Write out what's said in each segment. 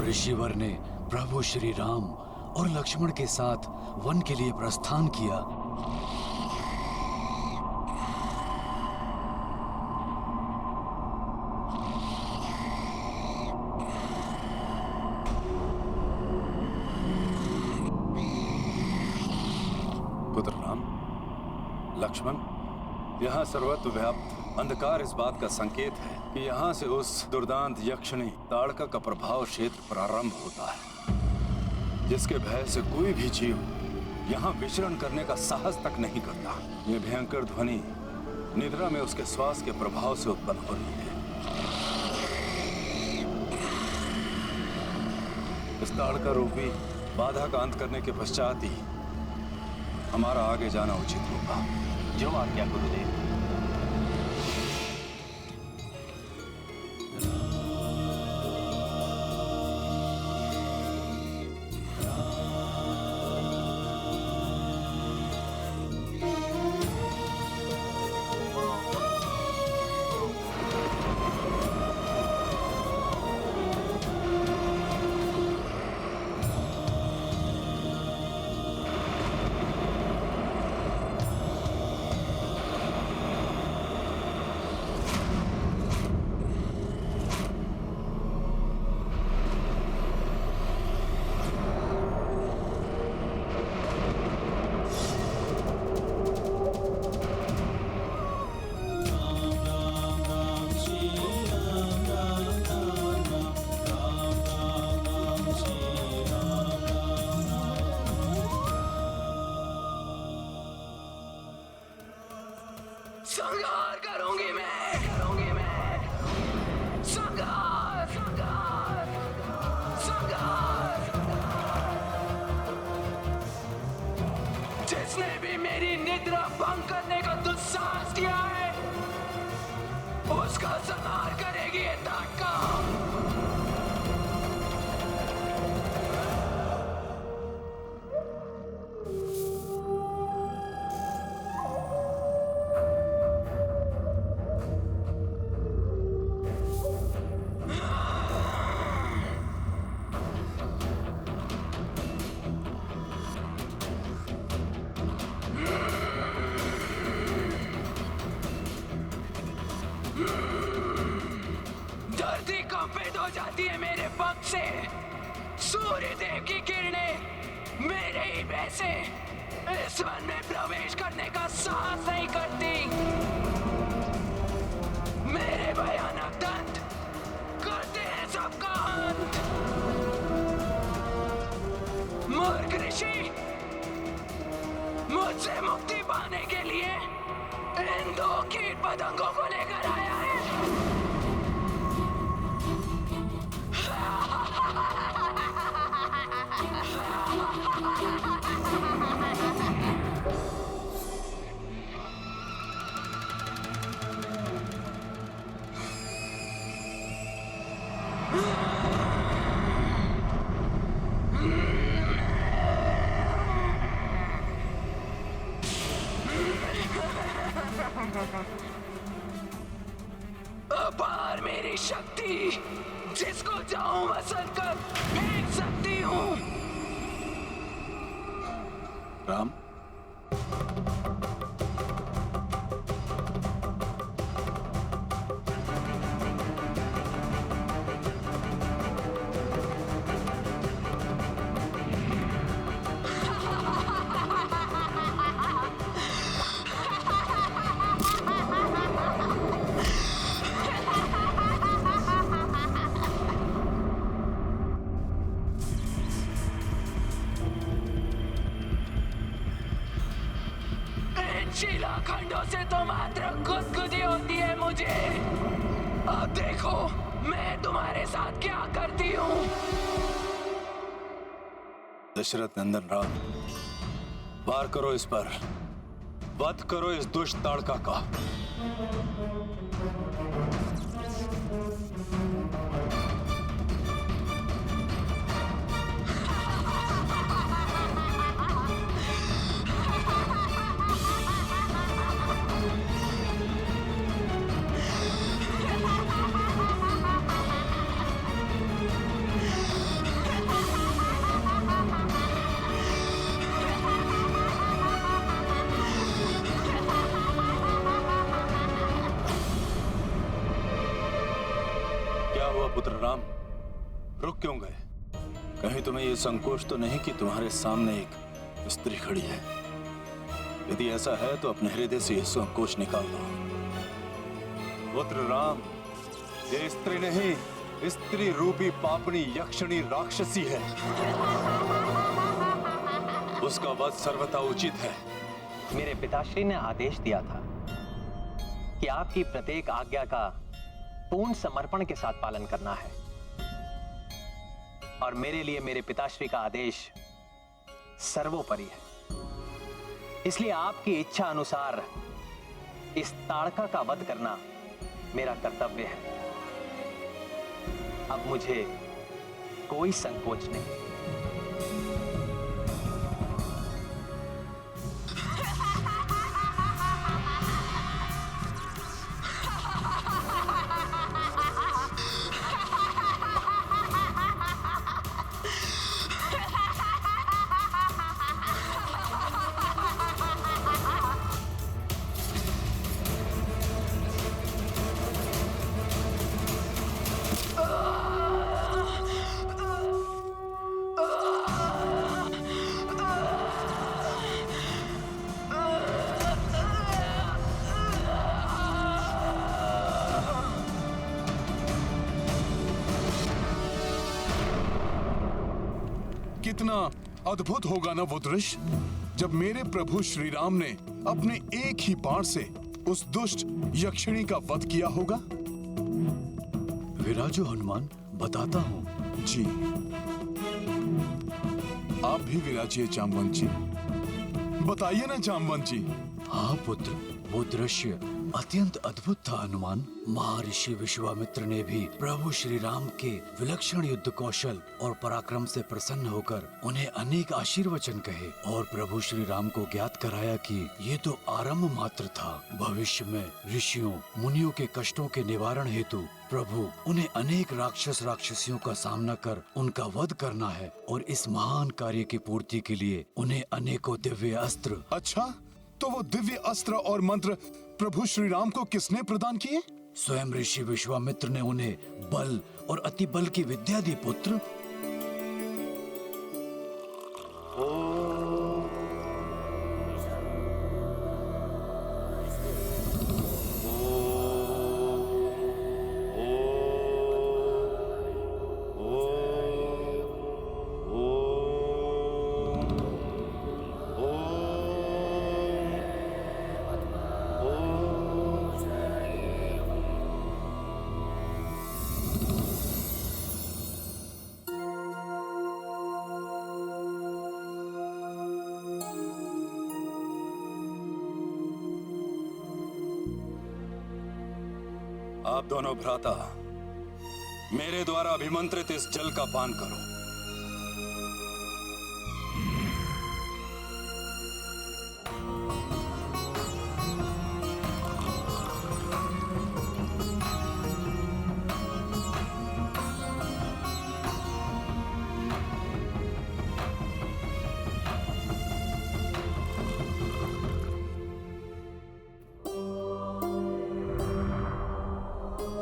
ऋषिवर ने प्रभु श्री राम और लक्ष्मण के साथ वन के लिए प्रस्थान किया। पुत्र राम, लक्ष्मण, यहाँ सर्वत्र व्याप्त अंधकार इस बात का संकेत है कि यहाँ से उस दुर्दांत यक्षिणी ताड़का का प्रभाव क्षेत्र प्रारंभ होता है, जिसके भय से कोई भी जीव यहाँ विचरण करने का साहस तक नहीं करता। ये भयंकर ध्वनि निद्रा में उसके श्वास के प्रभाव से उत्पन्न हो रही है। इस ताड़का रूपी बाधा का अंत करने के पश्चात ही हमारा आगे जाना उचित होगा। जो आज्ञा गुरुदेव। संहार करूंगी मैं संहार संहार संहार। जिसने भी मेरी निद्रा भंग करने का दुस्साहस किया है उसका संहार करेगी ये ताड़का। धरती कंपित हो जाती है मेरे पग से। सूर्य देव की किरणें मेरे ही भय से इस वन में प्रवेश करने का साहस नहीं करती। मेरे भयानक दंत करते हैं सबका अंत। मूर्ख ऋषि मुझसे मुक्ति पाने के लिए इन दो कीट पतंगों को लेकर आया है। अपार मेरी शक्ति, जिसको चाहूं मसल कर फेंक सकती हूँ। राम, शिलाखंडों से तो मात्र गुदगुदी होती है मुझे। अब देखो मैं तुम्हारे साथ क्या करती हूँ। दशरथ नंदन राम, वार करो इस पर, वध करो इस दुष्ट ताड़का का। पुत्र राम, रुक क्यों गए? कहीं तुम्हें यह संकोच तो नहीं कि तुम्हारे सामने एक स्त्री खड़ी है? यदि ऐसा है तो अपने हृदय से यह संकोच निकाल दो। पुत्र राम, ये स्त्री नहीं, स्त्री रूपी पापनी यक्षिणी राक्षसी है। उसका वध सर्वथा उचित है। मेरे पिताश्री ने आदेश दिया था कि आपकी प्रत्येक आज्ञा का पूर्ण समर्पण के साथ पालन करना है, और मेरे लिए मेरे पिताश्री का आदेश सर्वोपरि है। इसलिए आपकी इच्छा अनुसार इस ताड़का का वध करना मेरा कर्तव्य है। अब मुझे कोई संकोच नहीं। कितना अद्भुत होगा ना वो दृश्य, जब मेरे प्रभु श्री राम ने अपने एक ही बाण से उस दुष्ट यक्षिणी का वध किया होगा। विराजो हनुमान, बताता हूँ। जी, आप भी विराजिए जामवंत जी। बताइए ना जामवंत जी। हाँ पुत्र, वो दृश्य अत्यंत अद्भुत था हनुमान। महर्षि विश्वामित्र ने भी प्रभु श्री राम के विलक्षण युद्ध कौशल और पराक्रम से प्रसन्न होकर उन्हें अनेक आशीर्वचन कहे और प्रभु श्री राम को ज्ञात कराया कि ये तो आरंभ मात्र था। भविष्य में ऋषियों मुनियों के कष्टों के निवारण हेतु प्रभु उन्हें अनेक राक्षस राक्षसियों का सामना कर उनका वध करना है, और इस महान कार्य की पूर्ति के लिए उन्हें अनेकों दिव्य अस्त्र। अच्छा, तो वो दिव्य अस्त्र और मंत्र प्रभु श्री राम को किसने प्रदान किए? स्वयं ऋषि विश्वामित्र ने उन्हें बल और अति बल की विद्या दी पुत्र। आप दोनों भ्राता मेरे द्वारा अभिमंत्रित इस जल का पान करो।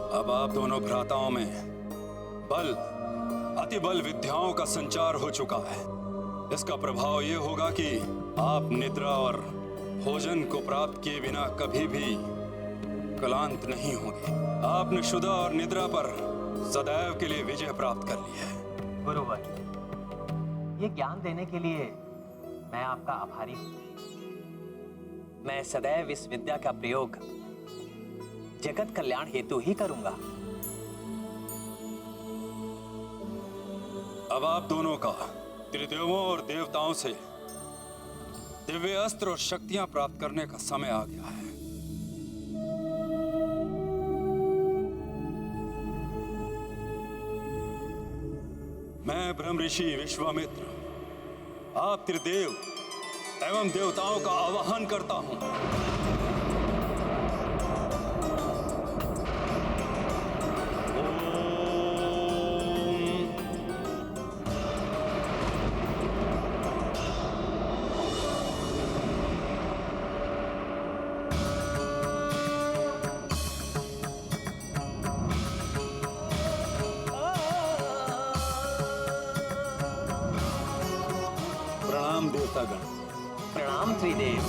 अब आप दोनों भ्राताओं में बल, अति बल विद्याओं का संचार हो चुका है। इसका प्रभाव ये होगा कि आप निद्रा और भोजन को प्राप्त किए बिना कभी भी क्लांत नहीं होंगे। आपने क्षुधा और निद्रा पर सदैव के लिए विजय प्राप्त कर ली है। गुरुवर, ये ज्ञान देने के लिए मैं आपका आभारी हूं। मैं सदैव इस विद्या का प्रयोग जगत कल्याण हेतु ही करूंगा। अब आप दोनों का त्रिदेवों और देवताओं से दिव्य अस्त्र और शक्तियां प्राप्त करने का समय आ गया है। मैं ब्रह्म ऋषि विश्वामित्र आप त्रिदेव एवं देवताओं का आवाहन करता हूं। देवतागण। प्रणाम त्रिदेव।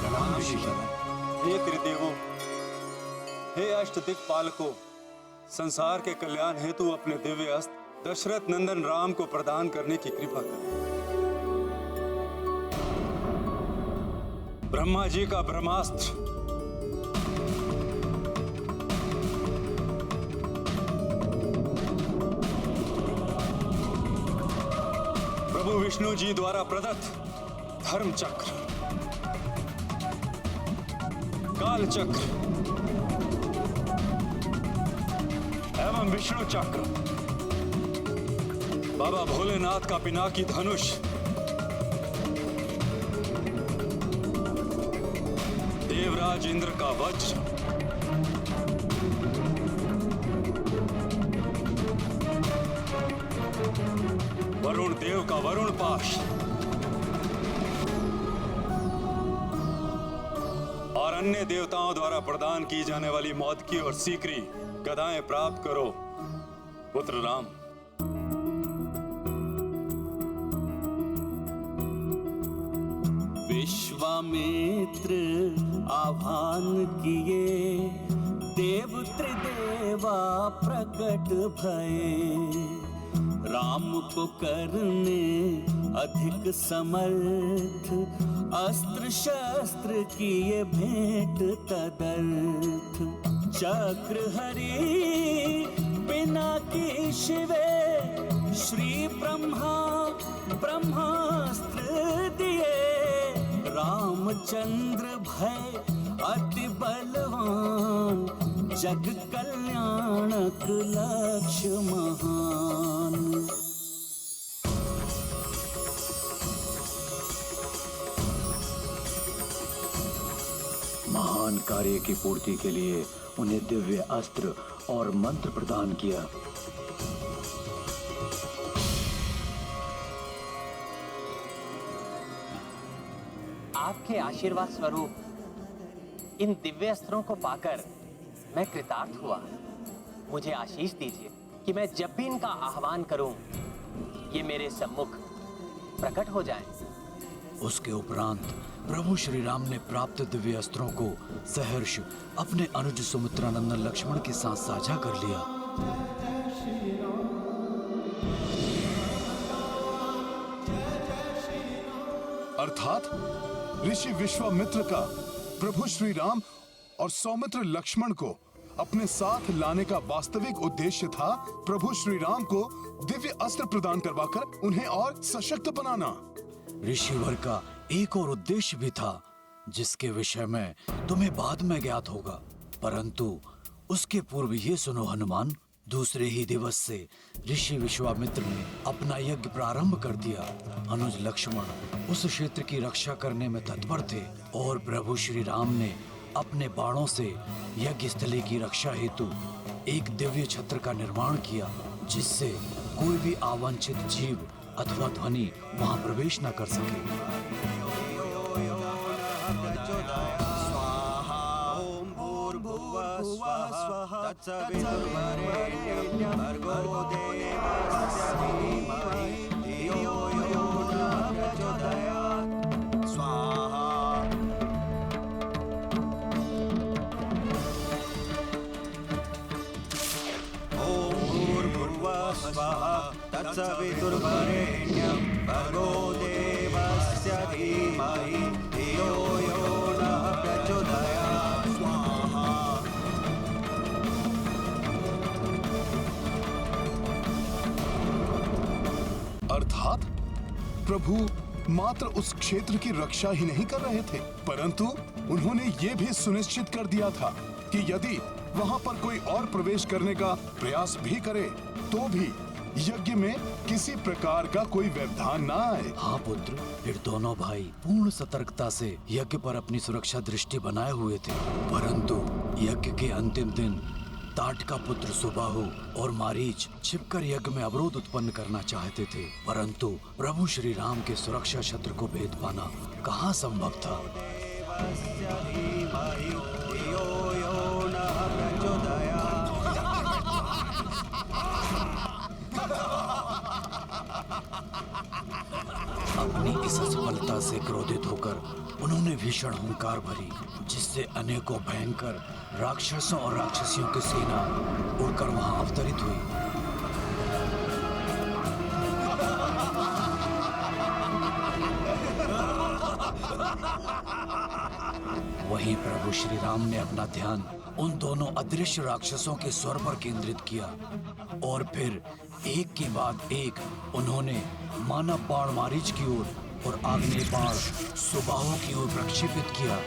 प्रणाम ऋषिगण। हे त्रिदेवों, हे अष्टदिक्पालकों, संसार के कल्याण हेतु अपने दिव्य अस्त्र दशरथ नंदन राम को प्रदान करने की कृपा करें। ब्रह्मा जी का ब्रह्मास्त्र प्रभु विष्णु जी द्वारा प्रदत्त धर्म चक्र, काल चक्र एवं विष्णु चक्र, बाबा भोलेनाथ का पिनाकी धनुष, देवराज इंद्र का वज्र, वरुण देव का वरुण पाश और अन्य देवताओं द्वारा प्रदान की जाने वाली मौत की और सीकरी गदाएं प्राप्त करो पुत्र राम। विश्वामित्र आह्वान किए, देव त्रिदेवा प्रकट भये। राम को करने अधिक समर्थ, अस्त्र शस्त्र किए भेंट तदर्थ। चक्र हरि पिनाकी शिवे, श्री ब्रह्मा ब्रह्मास्त्र दिए। रामचंद्र भय अति बलवान, जग कल्याणक लक्ष्य महान। महान कार्य की पूर्ति के लिए उन्हें दिव्य अस्त्र और मंत्र प्रदान किया। आपके आशीर्वाद स्वरूप इन दिव्य अस्त्रों को पाकर मैं कृतार्थ हुआ। मुझे आशीष दीजिए कि मैं जब भी इनका आह्वान करूं, ये मेरे सम्मुख प्रकट हो जाएं। उसके उपरांत प्रभु श्री राम ने प्राप्त दिव्य अस्त्रों को सहर्ष अपने अनुज सुमित्रानंदन लक्ष्मण के साथ साझा कर लिया। अर्थात ऋषि विश्वामित्र का प्रभु श्री राम और सौमित्र लक्ष्मण को अपने साथ लाने का वास्तविक उद्देश्य था प्रभु श्री राम को दिव्य अस्त्र प्रदान करवाकर उन्हें और सशक्त बनाना। ऋषिवर का एक और उद्देश्य भी था, जिसके विषय में तुम्हें बाद में ज्ञात होगा, परंतु उसके पूर्व ये सुनो हनुमान, दूसरे ही दिवस से ऋषि विश्वामित्र ने अपना यज्ञ प्रारंभ कर दिया। अनुज लक्ष्मण उस क्षेत्र की रक्षा करने में तत्पर थे और प्रभु श्री राम ने अपने बाणों से यज्ञ स्थली की रक्षा हेतु एक दिव्य छत्र का निर्माण किया, जिससे कोई भी अवांछित जीव अथवा ध्वनि वहां प्रवेश न कर सके। तत्सवितुर्वरेण्यं भर्गो देवस्य धीमहि धियो यो नः प्रचोदयात्। स्वाहा। अर्थात प्रभु मात्र उस क्षेत्र की रक्षा ही नहीं कर रहे थे, परंतु उन्होंने ये भी सुनिश्चित कर दिया था कि यदि वहां पर कोई और प्रवेश करने का प्रयास भी करे तो भी यज्ञ में किसी प्रकार का कोई व्यवधान ना आए। हाँ पुत्र, फिर दोनों भाई पूर्ण सतर्कता से यज्ञ पर अपनी सुरक्षा दृष्टि बनाए हुए थे, परंतु यज्ञ के अंतिम दिन ताट का पुत्र सुबाहु और मारीच छिपकर यज्ञ में अवरोध उत्पन्न करना चाहते थे, परंतु प्रभु श्री राम के सुरक्षा छत्र को भेद पाना कहाँ संभव था। प्रबलता से क्रोधित होकर उन्होंने भीषण हुंकार भरी, जिससे अनेकों भयंकर राक्षसों और राक्षसियों की सेना उड़कर वहां अवतरित हुई। वहीं प्रभु श्री राम ने अपना ध्यान उन दोनों अदृश्य राक्षसों के स्वर पर केंद्रित किया और फिर एक के बाद एक उन्होंने मानव बाण मारीच की ओर और आग्नेय बाण सुबाहों की ओर प्रक्षेपित किया।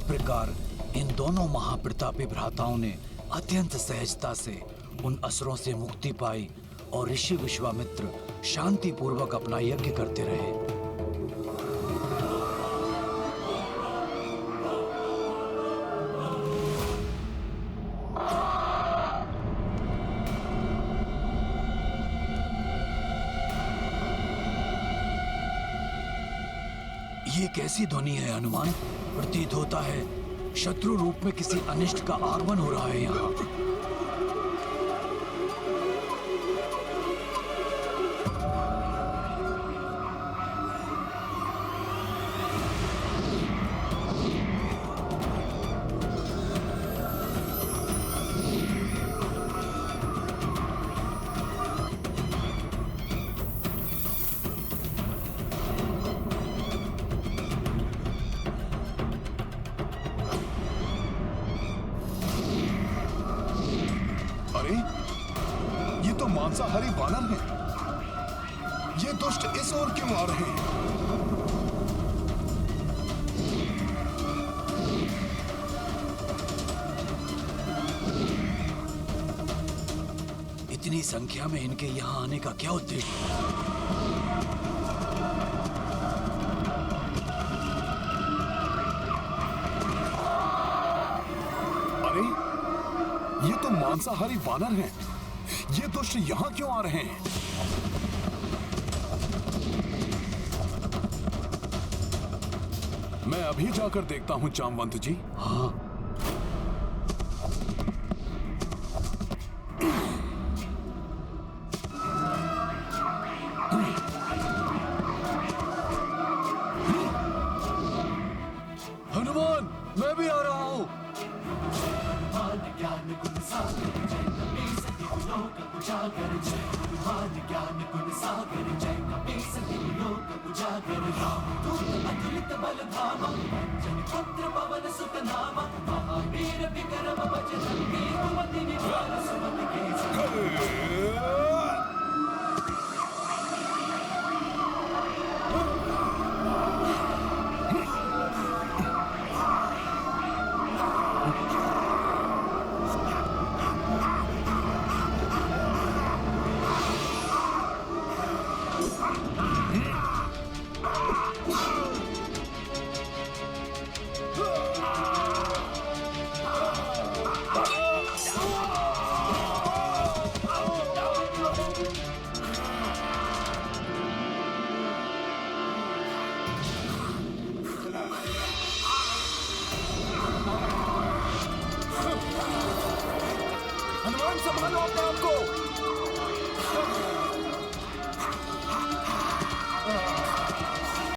प्रकार इन दोनों महाप्रतापी भ्राताओं ने अत्यंत सहजता से उन असुरों से मुक्ति पाई और ऋषि विश्वामित्र शांति पूर्वक अपना यज्ञ करते रहे। ये कैसी ध्वनि है हनुमान? प्रतीत होता है शत्रु रूप में किसी अनिष्ट का आगमन हो रहा है यहाँ। अरे ये तो मांसाहारी वानर हैं। ये दुष्ट इस ओर क्यों आ रहे हैं? इतनी संख्या में इनके यहाँ आने का क्या उद्देश्य? अरे ये तो मांसाहारी वानर हैं। ये दुष्ट यहाँ क्यों आ रहे हैं? मैं अभी जाकर देखता हूँ जामवंत जी। हाँ, हनुमान, मैं भी आ रहा हूँ। हनुमान, संभालो अपने आप को।